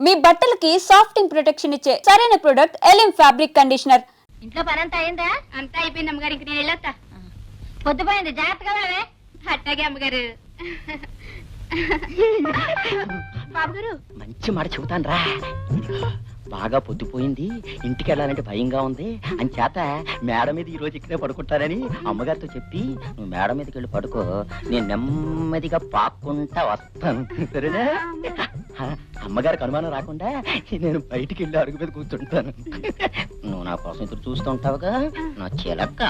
మీ బట్టలకి సాఫ్టింగ్ ప్రొటెక్షన్ ఇచ్చే సరైన ప్రొడక్ట్ ఎలిమ్ ఫ్యాబ్రిక్ కండిషనర్. ఇంట్లో పని అంతా అయిందా? అంతా అయిపోయింది అమ్మగారు, ఇంక నేను వెళ్ళొస్తా. పొద్దుపోయింది, జాగ్రత్తగా వెళ్ళవే. అట్టాగే అమ్మగారు. బాబు గారు మంచి మాట చెబుతాను రా. బాగా పొద్దుపోయింది, ఇంటికి వెళ్ళాలంటే భయంగా ఉంది అని చేత మేడ మీద ఈ రోజు ఇక్కడే పడుకుంటారని అమ్మగారితో చెప్పి నువ్వు మేడ మీదకి వెళ్ళి పడుకో, నేను నెమ్మదిగా పాక్కుంటా వస్తాను, సరేనా? అమ్మగారికి అనుమానం రాకుండా నేను బయటికి వెళ్ళి అడుగు మీద కూర్చుంటాను. నువ్వు నా కోసం ఎదురు చూస్తూ ఉంటావుగా నా చిలక్క.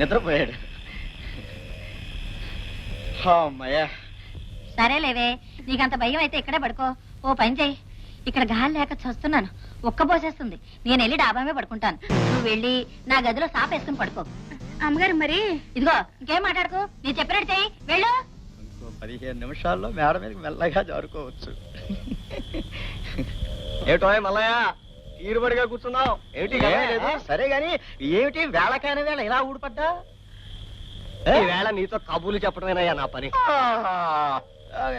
నిద్రపోయాడు. సరేలేవే, నీకంత భయం అయితే ఇక్కడే పడుకో. ఓ పని చెయ్యి, ఇక్కడ గాలి లేక చస్తున్నాను, ఒక్క పోసేస్తుంది. నేను వెళ్ళి డాబామే పడుకుంటాను, నువ్వు వెళ్ళి నా గదిలో సాప్ వేసుకుని పడుకో. అమ్మగారు మరి ఇదిగో ఇంకేం మాట్లాడుకో, నేను చెప్పినట్టు చెయ్యి, వెళ్ళు. ఇంకో 15 నిమిషాల్లో మేడ మీదకి మెల్లగా జారుకోవచ్చు. ఏటో మల్లయ్య తీరుబడిగా కూర్చున్నావు ఏమిటి? సరే గాని ఏమిటి వేళకాని వేళ ఇలా ఊడిపడ్డా? వేళ నీతో కబుర్లు చెప్పడమేనయ్యా నా పని.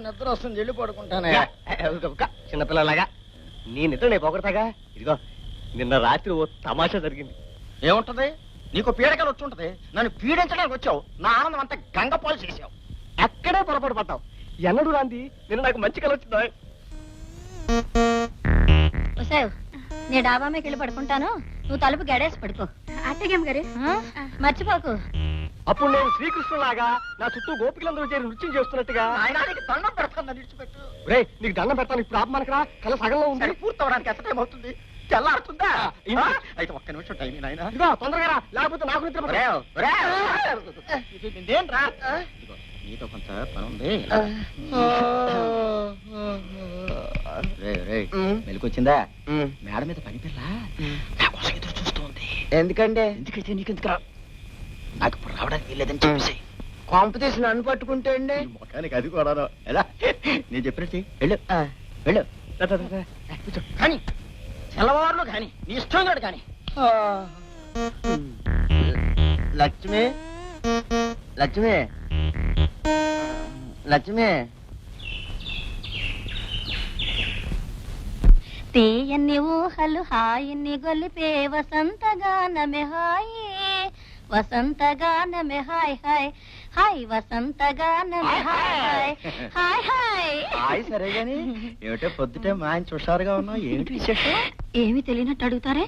నిద్ర వస్తుంది, వెళ్ళి పడుకుంటానే. చిన్నపిల్లలాగా నీ నిద్ర నేను పొగడతాగా. ఇదిగో నిన్న రాత్రి ఓ తమాషా జరిగింది. ఏముంటది? నీకు పీడకలు వచ్చి ఉంటది, నన్ను పీడించడానికి వచ్చావు, నా ఆనందం అంతా గంగపాలు చేసావు. అక్కడే పొరపాటు పడ్డావు. ఎన్నడు రాంది నిన్న నాకు మంచి కల వచ్చిందా? నేను డాబా మీదకి వెళ్ళి పడుకుంటాను, నువ్వు తలుపు గడేసి పడుకో. అట్టగే అమ్మగారు, మర్చిపోకు. అప్పుడు నేను శ్రీకృష్ణులాగా నా చుట్టూ గోపికలందరూ చేరి నృత్యం చేస్తున్నట్టుగా దండం పెడతాను. రే నీకు దండం పెడతాను, ఇప్పుడు ఆపమనకరా, కళ సగంలో ఉంది. పూర్తవడానికి ఎంత టైం అవుతుంది? తెల్లారుతుందా? అయితే ఒక్క నిమిషం టైం నాయన. ఇదిగో తొందరగా రా, లేకపోతే నాకు నిద్ర నీతో కొంత పని ఉంది. మెలుకొచ్చిందా? మేడ మీద పని పిల్ల నా కోసం ఎదురు చూస్తుంది. ఎందుకంటే ఎందుకైతే నీకెందుకు నాకు ఇప్పుడు రావడానికి వీల్లేదని చెప్పేసి కొంప తీసి నన్ను పట్టుకుంటే అండి మొఖానికి అది కూడా ఎలా నేను చెప్పినట్టు వెళ్ళు వెళ్ళు. కానీ తెల్లవారులు కానీ నీ ఇష్టం కాదు కానీ. లక్ష్మి లక్ష్మి లక్ష్మి తీయన్ని ఊహలు హాయిని గొలిపే వసంతగానమే హాయి, వసంతగానమే హాయ్ హాయ్ హాయ్, వసంతగానమే హాయ్ హాయ్ హాయ్ హాయ్. సరే గాని ఏమిటో పొద్దుటే మంచి హుషారుగా ఉన్నావు, ఏమిటి విశేషం? ఏమి తెలియనట్టు అడుగుతారే,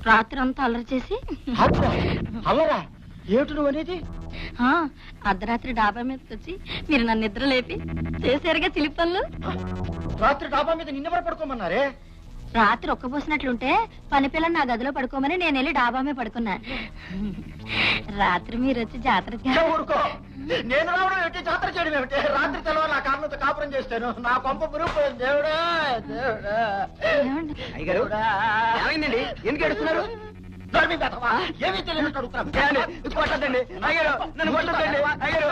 రాత్రి అంతా అల్లరి చేసి. అల్లరా? ఏమిటి నువ్వు అనేది? అర్ధరాత్రి డాబా మీదకి వచ్చి మీరు నన్ను నిద్ర లేపి చేశారుగా చిలిపి పనులు. రాత్రి డాబా మీద నిన్నెవరు పడుకోమన్నారే? రాత్రి ఒక్కబోసినట్లుంటే పని పిల్లని నా గదిలో పడుకోమని నేను వెళ్ళి డాబా మీద పడుకున్నా. రాత్రి మీరు వచ్చి జాతర ఊరుకో. నేను రావడం ఏమిటి, జాతర చేయడం ఏమిటి? రాత్రి తెలవాలి నా కారణంతో కాపురం చేస్తాను, నా కొంప పురుగుపోయింది. దేవుడా దేవుడా. ఏమైందండి, ఎందుకు ఎడుతున్నారు? ఏమీ తెలియనట్టు అడుగుతున్నాను. కొట్టండి అయ్యారు, నన్ను కొట్టండి అయ్యారు.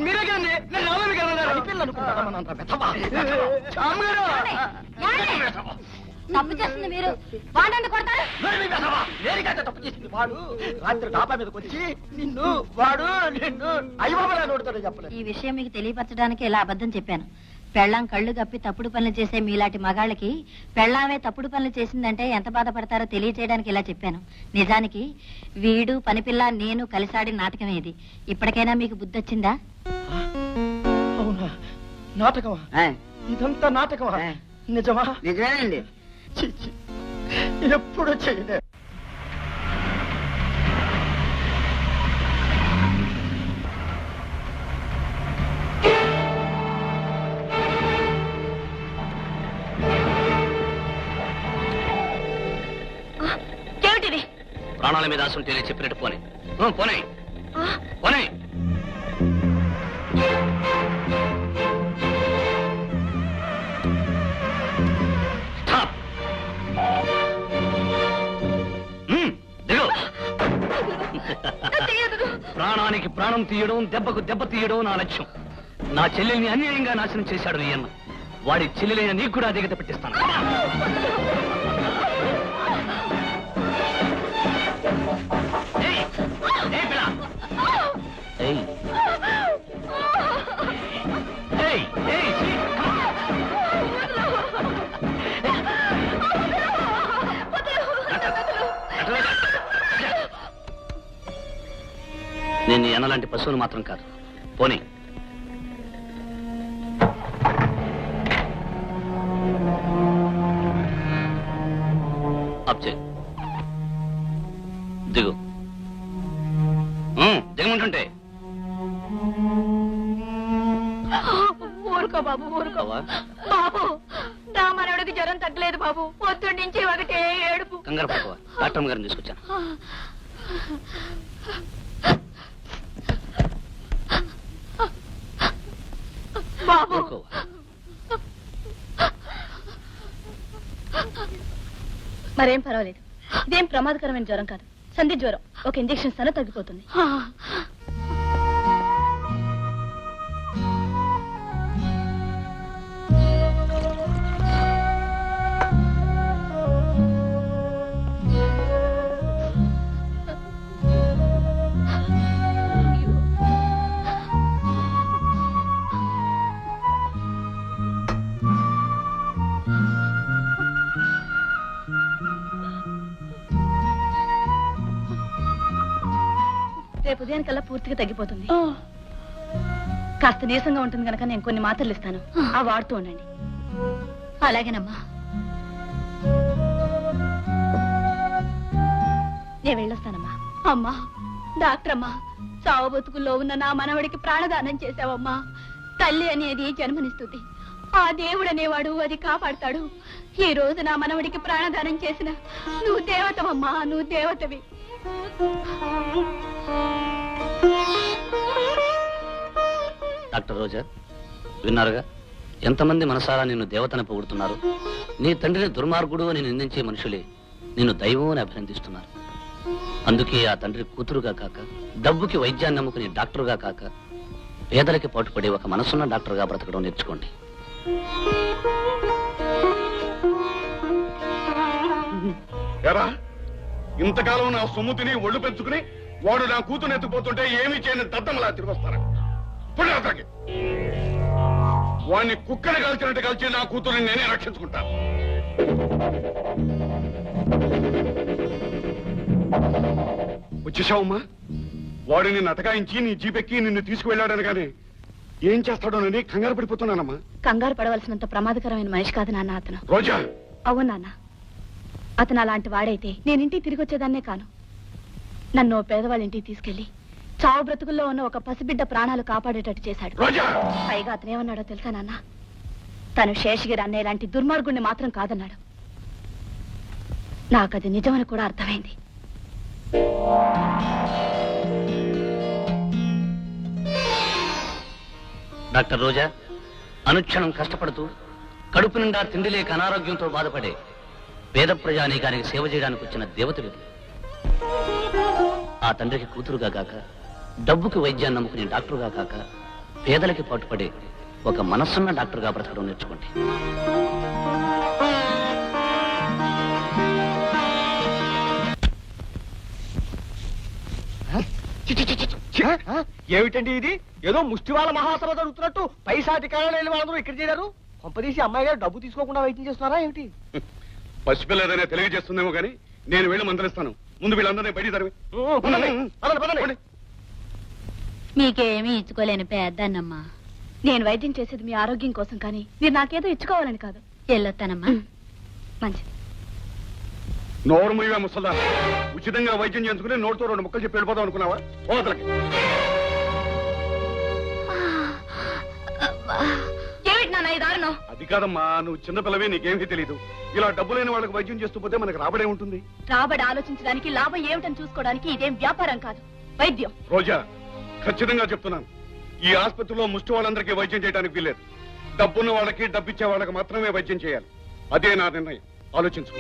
మీరే కదండి నన్ను నవ్వు కదా పిల్లలు తప్పు చేస్తుంది మీరు, వాడండి కొడతారు. నేనికైతే తప్పు చేసింది వాడు. రాత్రి డాబా మీదకి వచ్చి నిన్ను వాడు నిన్ను అయ్యబాబులా నోడుతాడు చెప్పలేదు. ఈ విషయం మీకు తెలియపరచడానికి ఇలా అబద్ధం చెప్పాను. పెళ్ళాం కళ్ళు గప్పి తప్పుడు పనులు చేసే మీలాంటి మగాళ్ళకి పెళ్ళామే తప్పుడు పనులు చేసిందంటే ఎంత బాధపడతారో తెలియచేయడానికి ఇలా చెప్పాను. నిజానికి వీడు పనిపిల్ల నేను కలిసాడి నాటకమే ఇది. ఇప్పటికైనా మీకు బుద్ధి వచ్చిందా? అవునా? నాటకమా? ఇదంతా నాటకమా? నిజమా? నిజమేనండి. ఎప్పుడు చేయలే. ప్రాణాల మీద ఆశ ఉంటే చెప్పినట్టు పోనీ పోనీ పోనీ. ప్రాణానికి ప్రాణం తీయడం, దెబ్బకు దెబ్బ తీయడం నా లక్ష్యం. నా చెల్లెల్ని అన్యాయంగా నాశనం చేశాడు ఈయన. వాడి చెల్లెలైన నీకు కూడా దిగత పెట్టిస్తాను. నేను ఎనలాంటి పశువులు మాత్రం కాదు. పోనీ అప్ చేయి. దిగు. దిగమంటుంటే ఊరుకో బాబు, ఊరుకో బావా, బాబు. నా మనవడికి జ్వరం తగ్గలేదు బాబు, పొద్దున్న నుంచి ఒకటే ఏడుపు. కంగారు పడుకోవా, డాక్టర్ గారిని తీసుకొచ్చాను. బాబు ఊరుకోవా. మరేం పర్వాలేదు. ఇదేం ప్రమాదకరమైన జ్వరం కాదు, సంధి జ్వరం. ఒక ఇంజెక్షన్ ఇస్తానో తగ్గిపోతుంది. రేపు ఉదయానికల్లా పూర్తిగా తగ్గిపోతుంది. కాస్త నీరసంగా ఉంటుంది కనుక నేను కొన్ని మాత్రలు ఇస్తాను, ఆ వాడుతూ ఉండండి. అలాగేనమ్మా. నేను వెళ్ళొస్తానమ్మా. అమ్మా, డాక్టర్ అమ్మా, చావు బతుకుల్లో ఉన్న నా మనవడికి ప్రాణదానం చేశావమ్మా. తల్లి అనేది జన్మనిస్తుంది, ఆ దేవుడు అనేవాడు అది కాపాడతాడు. ఈ రోజు నా మనవడికి ప్రాణదానం చేసిన నువ్వు దేవతవమ్మా, నువ్వు దేవతవి. డాక్టర్ రోజా, విన్నారుగా ఎంతమంది మనసారా నిన్ను దేవతని పొగుడుతున్నారు. నీ తండ్రిని దుర్మార్గుడు అని నిందించే మనుషులే నిన్ను దైవం అని అభినందిస్తున్నారు. అందుకే ఆ తండ్రి కూతురుగా కాక, డబ్బుకి వైద్యాన్ని నమ్ముకుని డాక్టరుగా కాక, పేదలకి పాటుపడే ఒక మనసున్న డాక్టర్గా బ్రతకడం నేర్చుకోండి. ఎరా, ఇంతకాలం నా సొమ్ము తిని ఒళ్ళు పెంచుకుని వాడు నా కూతురు ఎత్తుకుపోతుంటే ఏమీ చేయని దద్దమలా తిరిగొస్తారా? పుణ్యాతకి వాడిని కుక్కని కాల్చినట్టు కాల్చి నా కూతురుని నేనే రక్షించుకుంటాను. వచ్చేసావమ్మా? వాడిని నటకాయించి నీ జీపెక్కి నిన్ను తీసుకువెళ్ళాడని కానీ ఏం చేస్తాడోనని కంగారు పడిపోతున్నానమ్మా. కంగారు పడవలసినంత ప్రమాదకరమైన మనిషి కాదు నాన్న అతను. రోజా, అవును నాన్న, అతను అలాంటి వాడైతే నేను ఇంటికి తిరిగి వచ్చేదాన్నే కాను. నన్ను ఓ పేదవాళ్ళ ఇంటికి తీసుకెళ్లి చావు బ్రతుకుల్లో ఉన్న ఒక పసిబిడ్డ ప్రాణాలు కాపాడేటట్టు చేశాడు. రోజా! పైగా అతను ఏమన్నాడో తెలుసా నాన్న? తను శేషగిరి అన్నయ్య లాంటి దుర్మార్గుణ్ణి మాత్రం కాదన్నాడు. నాకది నిజమని కూడా అర్థమైంది. డాక్టర్ రోజా, అనుక్షణం కష్టపడుతూ కడుపు నిండా తిండి లేక అనారోగ్యంతో బాధపడే పేద ప్రజానీకానికి సేవ చేయడానికి వచ్చిన దేవతలు. ఆ తండ్రికి కూతురుగా కాక, డబ్బుకి వైద్యాన్ని నమ్ముకునే డాక్టరుగా కాక, పేదలకి పాటుపడే ఒక మనస్సున్న డాక్టర్గా బ్రతకడం నేర్చుకోండి. ఏమిటండి ఇది? ఏదో ముష్టివాళ్ళ మహాసభ జరుగుతున్నట్టు పైసాటి కారణాలు వాళ్ళందరూ ఇక్కడ చేరారు. కొంపదీసి అమ్మాయి గారు డబ్బు తీసుకోకుండా వైద్యం చేస్తున్నారా ఏమిటి? పసిపిల్లదనే తెలియజేస్తుందేమో కానీ నేను వెళ్ళి మందలిస్తాను. ముందు వీళ్ళందరినీ బయట తరిమి. మీకేమీ ఇచ్చుకోలేని పెద్దన్నమ్మా. నేను వైద్యం చేసేది మీ ఆరోగ్యం కోసం, కానీ మీరు నాకేదో ఇచ్చుకోవాలని కాదు. వెళ్ళొస్తానమ్మా. మంచిది. నోరు మూయవే ముసల్దా. ఉచితంగా వైద్యం చేయించుకుని నోటితో 2 ముక్కలు చెప్పి వెళ్ళిపోదాం అనుకున్నావా? ఓతలకి ఏమిటి నాన్న ఈ దారుణం? అది కాదమ్మా, నువ్వు చిన్నపిల్లవే, నీకేమీ తెలీదు. ఇలా డబ్బు లేని వాళ్ళకి వైద్యం చేస్తూ పోతే మనకు రాబడే ఉంటుంది. రాబడి ఆలోచించడానికి, లాభం ఏమిటని చూసుకోవడానికి ఇదేం వ్యాపారం కాదు, వైద్యం. రోజా, ఖచ్చితంగా చెప్తున్నాను, ఈ ఆసుపత్రిలో ముష్టి వాళ్ళందరికీ వైద్యం చేయడానికి వీల్లేదు. డబ్బున్న వాళ్ళకి, డబ్బిచ్చే వాళ్ళకి మాత్రమే వైద్యం చేయాలి. అదే నా నిర్ణయం. ఆలోచించు.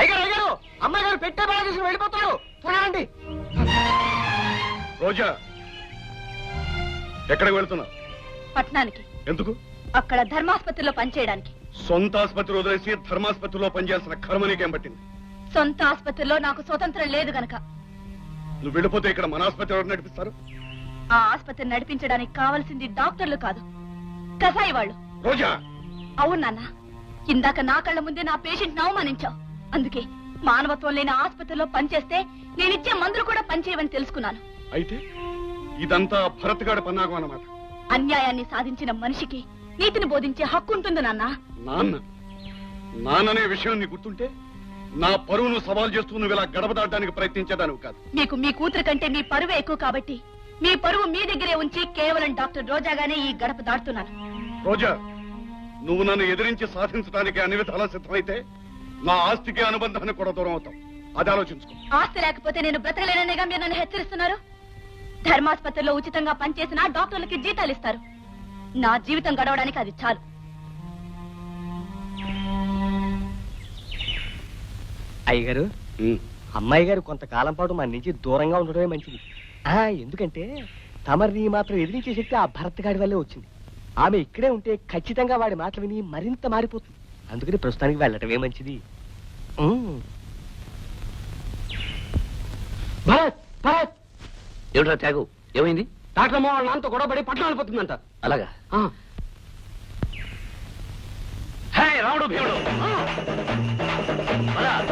అయ్యారు అయ్యారు, అమ్మాయి గారు పెట్టే బాగా తీసుకుని వెళ్ళిపోతారు. త్వరగా రోజా, ఎక్కడికి వెళ్తున్నావు? పట్టణానికి. ఎందుకు? అక్కడ ధర్మాసుపత్రిలో పనిచేయడానికి. సొంత ఆసుపత్రి వదిలేసి ధర్మాసుపత్రిలో పనిచేయాల్సిన కర్మ నీకేం పట్టింది? సొంత ఆసుపత్రిలో నాకు స్వతంత్రం లేదు గనక. నువ్వు వెళ్ళిపోతే ఇక్కడ మన ఆసుపత్రి ఎవరు నడిపిస్తారు? ఆ ఆసుపత్రి నడిపించడానికి కావలసింది డాక్టర్లు కాదు, కసాయి వాళ్ళు. రోజా, అవును నాన్న, ఇందాక నా కళ్ళ ముందే నా పేషెంట్ అవమానించావు. అందుకే మానవత్వం లేని ఆసుపత్రిలో పనిచేస్తే నేనిచ్చే మందులు కూడా పనిచేయవని తెలుసుకున్నాను. అయితే ఇదంతా భరత్గాడి పన్నాగం అన్నమాట. అన్యాయాన్ని సాధించిన మనిషికి నీతిని బోధించే హక్కు ఉంటుంది నాన్న. నాన్ననే విషయం నీ గుర్తుంటే నా పరువును సవాల్ చేస్తూ నువ్వు ఇలా గడప దాటడానికి ప్రయత్నించేదాను కాదు. మీకు మీ కూతురు కంటే మీ పరువే ఎక్కువ కాబట్టి మీ పరువు మీ దగ్గరే ఉంచి కేవలం డాక్టర్ రోజాగానే ఈ గడప దాటుతున్నాను. రోజా, నువ్వు నన్ను ఎదిరించి సాధించడానికి అన్ని విధాలా సిద్ధమైతే నా ఆస్తికి అనుబంధాన్ని కూడా దూరం అవుతాం. అది ఆలోచించుకో. ఆస్తి లేకపోతే నేను బ్రతకలేననేగా మీరు నన్ను హెచ్చరిస్తున్నారు. ధర్మాసుపత్రిలో ఉచితంగా పనిచేసిన డాక్టర్లకి జీతాలు ఇస్తారు. నా జీవితం గడవడానికి అది చాలు. అయ్యగారు, అమ్మాయి గారు కొంతకాలం పాటు మన నుంచి దూరంగా ఉండడమే మంచిది. ఎందుకంటే తమరిని మాత్రం ఎదిరించే శక్తి ఆ భరత్ గాడి వల్లే వచ్చింది. ఆమె ఇక్కడే ఉంటే ఖచ్చితంగా వాడి మాటలు విని మరింత మారిపోతుంది. అందుకని ప్రస్తుతానికి వెళ్ళటమే మంచిది. భరత్, భరత్, ఏమిట్రా త్యాగు, ఏమైంది? డాక్టర్ అమ్మ వాళ్ళ నాన్నతో గొడవపడి పట్టణం వెళ్ళిపోతుందంట. అలాగా? హే రాముడు భీముడు, పద.